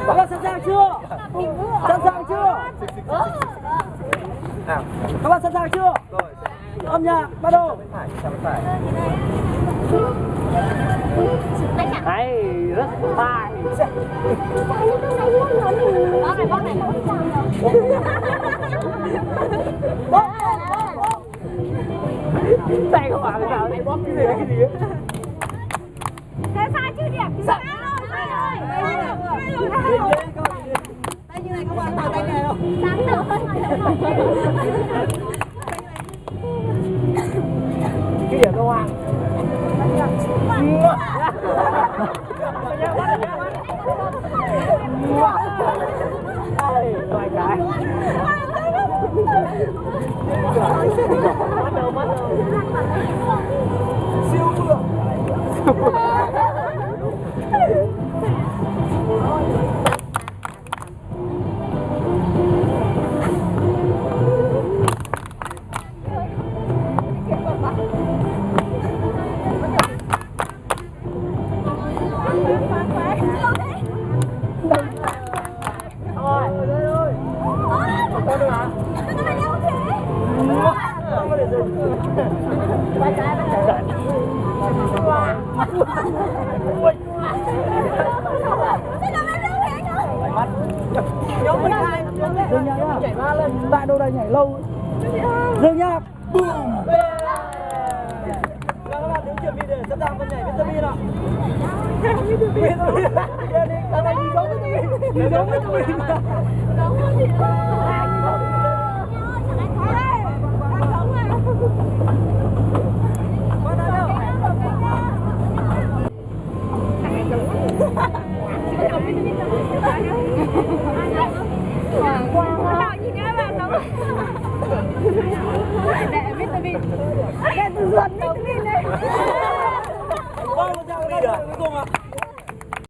Các bạn sẵn sàng chưa? Sẵn sàng chưa? Các bạn sẵn sàng chưa? Âm nhạc bắt đầu. Hay rất tài. Tay không vào sao này bóp cái gì cái gì? Thế sai chứ điểm. Sai rồi. Tay như này các bạn, tay này đâu? Sáng tạo hơn. Cái điểm đâu à? Vài cái. Bắt đầu. Siêu vừa. Dương Nhạc nhá. Tại đâu đây nhảy lâu. Dương Nhạc. Boom. Các bạn đứng chuẩn bị để sẵn sàng con nhảy vitamin nào. Vitamin. Thằng này đi giống với mình. Đi giống với mình. Để vitamin. Để từ ruột vitamin này. Vâng, chào các bạn cuối cùng ạ.